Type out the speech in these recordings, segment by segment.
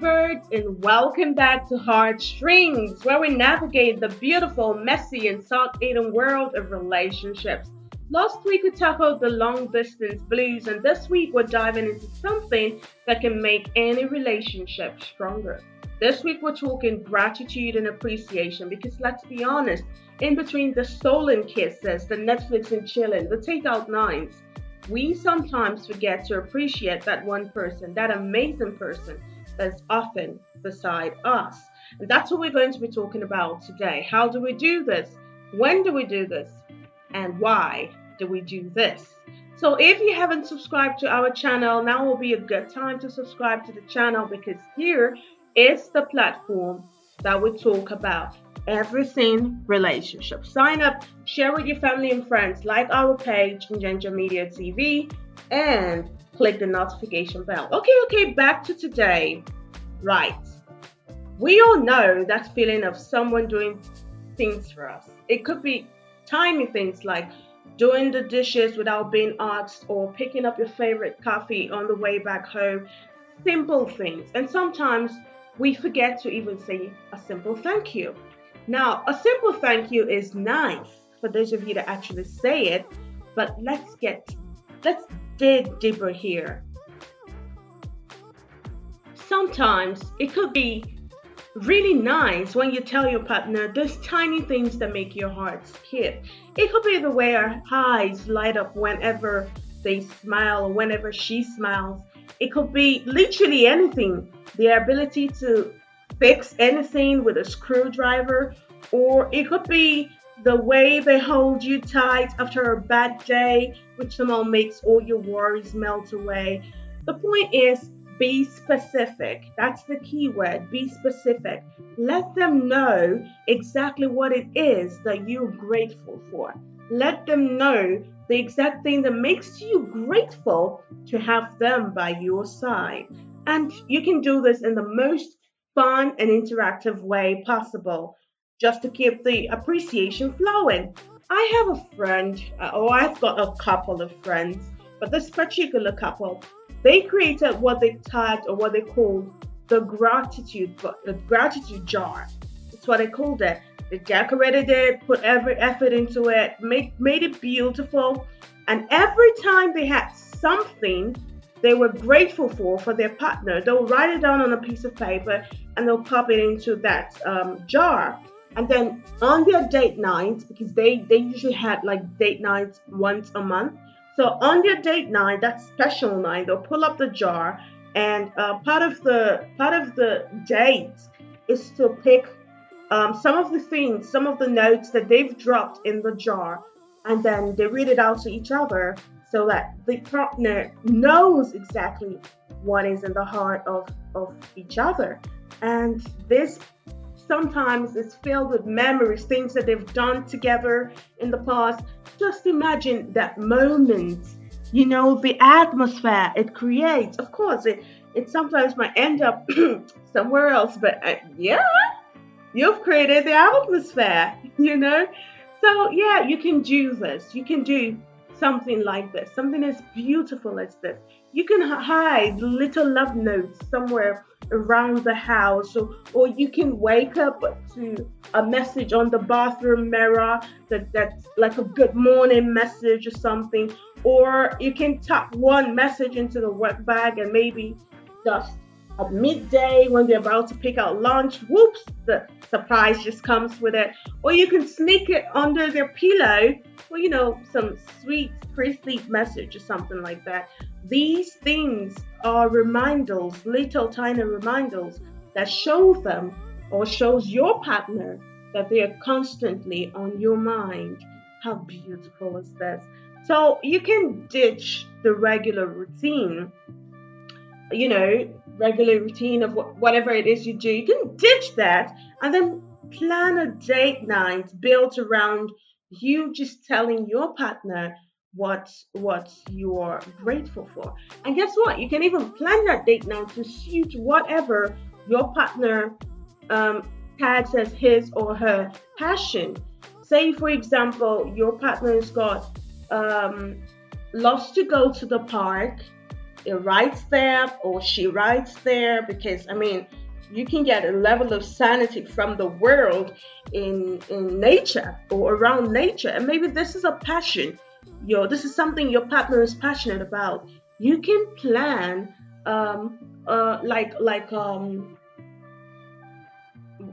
lovebirds, and welcome back to Heartstrings, where we navigate the beautiful, messy, and salt eaten world of relationships. Last week we tackled the long distance blues, and this week we're diving into something that can make any relationship stronger. This week we're talking gratitude and appreciation because let's be honest, in between the stolen kisses, the Netflix and chilling, the takeout nights, we sometimes forget to appreciate that one person, that amazing person that's often beside us. And that's what we're going to be talking about today. How do we do this? When do we do this? And why do we do this? So if you haven't subscribed to our channel, now will be a good time to subscribe to the channel because here is the platform that we talk about everything relationship. Sign up, share with your family and friends, like our page in Ginger Media TV, and click the notification bell. Okay, back to today. Right. We all know that feeling of someone doing things for us. It could be tiny things like doing the dishes without being asked or picking up your favorite coffee on the way back home. Simple things. And sometimes we forget to even say a simple thank you. Now, a simple thank you is nice for those of you that actually say it, but let's dig deeper here. Sometimes it could be really nice when you tell your partner those tiny things that make your heart skip. It could be the way our eyes light up whenever they smile or whenever she smiles. It could be literally anything. The ability to fix anything with a screwdriver, or it could be the way they hold you tight after a bad day, which somehow makes all your worries melt away. The point is, be specific. That's the key word. Be specific. Let them know exactly what it is that you're grateful for. Let them know the exact thing that makes you grateful to have them by your side. And you can do this in the most fun and interactive way possible, just to keep the appreciation flowing. I have a friend, or I've got a couple of friends, but this particular couple, they created what they tagged or what they called the gratitude jar. That's what they called it. They decorated it, put every effort into it, made it beautiful, and every time they had something they were grateful for their partner, they'll write it down on a piece of paper and they'll pop it into that jar. And then on their date nights, because they usually had like date nights once a month. So on their date night, that special night, they'll pull up the jar, and part of the date is to pick some of the things, some of the notes that they've dropped in the jar, and then they read it out to each other so that the partner knows exactly what is in the heart of each other. And this sometimes is filled with memories, things that they've done together in the past. Just imagine that moment, the atmosphere it creates. Of course, it sometimes might end up somewhere else, but yeah, you've created the atmosphere. So yeah, you can do this. You can do something like this, something as beautiful as this. You can hide little love notes somewhere around the house, or you can wake up to a message on the bathroom mirror that's like a good morning message or something, or you can tap one message into the work bag and maybe just at midday when they're about to pick out lunch, whoops, the surprise just comes with it. Or you can sneak it under their pillow for, some sweet pre-sleep message or something like that. These things are reminders, little tiny reminders that show them or shows your partner that they are constantly on your mind. How beautiful is this? So you can ditch the regular routine of whatever it is you do. You can ditch that and then plan a date night built around you just telling your partner what you're grateful for. And guess what? You can even plan that date night to suit whatever your partner tags as his or her passion. Say, for example, your partner's got loves to go to the park writes there or she writes there, because I mean, you can get a level of sanity from the world in nature or around nature, and maybe this is a passion. This is something your partner is passionate about. You can plan, like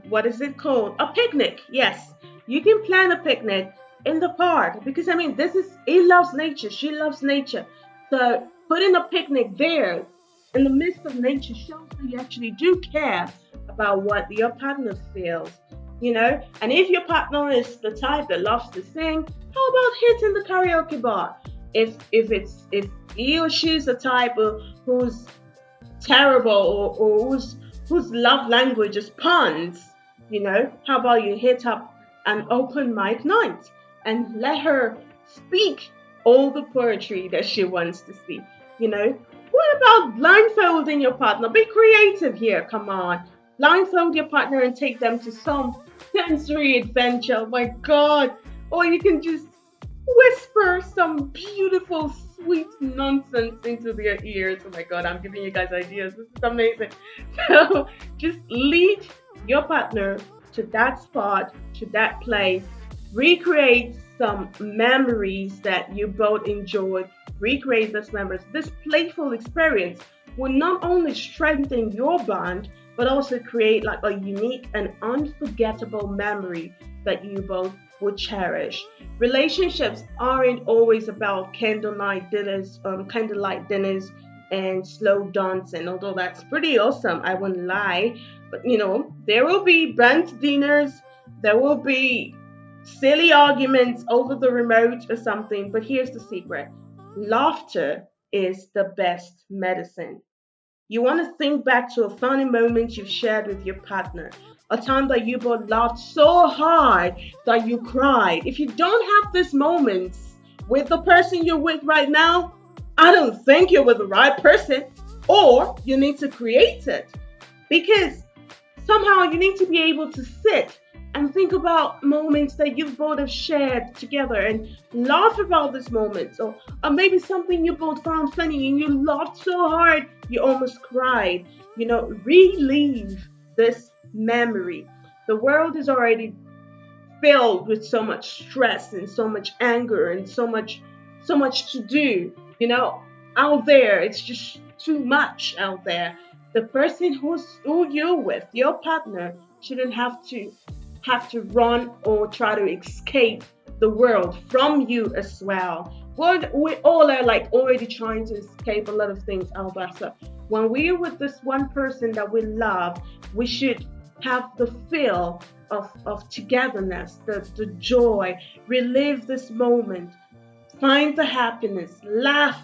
what is it called? A picnic. Yes, you can plan a picnic in the park, because I mean, this is he loves nature. She loves nature. So putting a picnic there in the midst of nature shows that you actually do care about what your partner feels. And if your partner is the type that loves to sing, how about hitting the karaoke bar? If he or she's the type who's terrible, or whose love language is puns, how about you hit up an open mic night and let her speak all the poetry that she wants to speak? What about blindfolding your partner? Be creative here, come on. Blindfold your partner and take them to some sensory adventure. Oh my God. Or you can just whisper some beautiful, sweet nonsense into their ears. Oh my God, I'm giving you guys ideas. This is amazing. So just lead your partner to that spot, to that place. Recreate some memories that you both enjoyed. Recreate those memories. This playful experience will not only strengthen your bond, but also create like a unique and unforgettable memory that you both will cherish. Relationships aren't always about candlelight dinners and slow dancing, although that's pretty awesome, I wouldn't lie. But there will be burnt dinners, there will be silly arguments over the remote or something, but here's the secret: laughter is the best medicine. You want to think back to a funny moment you've shared with your partner, a time that you both laughed so hard that you cried. If you don't have these moments with the person you're with right now, I don't think you're with the right person, or you need to create it, because somehow you need to be able to sit and think about moments that you both have shared together and laugh about these moments, or maybe something you both found funny and you laughed so hard you almost cried. Relive this memory. The world is already filled with so much stress and so much anger and so much to do. Out there, it's just too much out there. The person who you're with, your partner, shouldn't have to run or try to escape the world from you as well. We all are like already trying to escape a lot of things out there. So when we're with this one person that we love, we should have the feel of togetherness, the joy, relive this moment, find the happiness, laugh,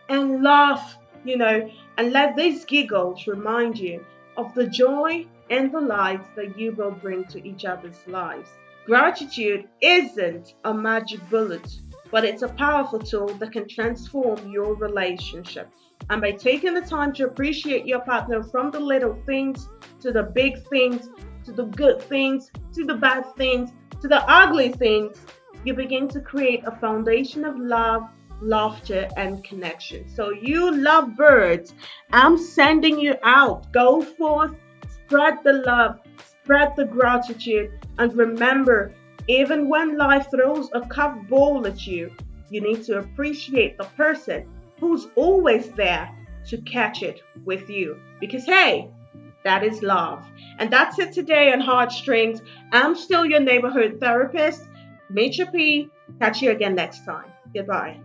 and laugh, and let these giggles remind you of the joy and the light that you both bring to each other's lives. Gratitude isn't a magic bullet, but it's a powerful tool that can transform your relationship. And by taking the time to appreciate your partner, from the little things to the big things, to the good things, to the bad things, to the ugly things, you begin to create a foundation of love, laughter, and connection. So, you love birds, I'm sending you out. Go forth, spread the love, spread the gratitude, and remember, even when life throws a curveball at you, you need to appreciate the person who's always there to catch it with you. Because, hey, that is love. And that's it today on Heartstrings. I'm still your neighborhood therapist, Major P. Catch you again next time. Goodbye.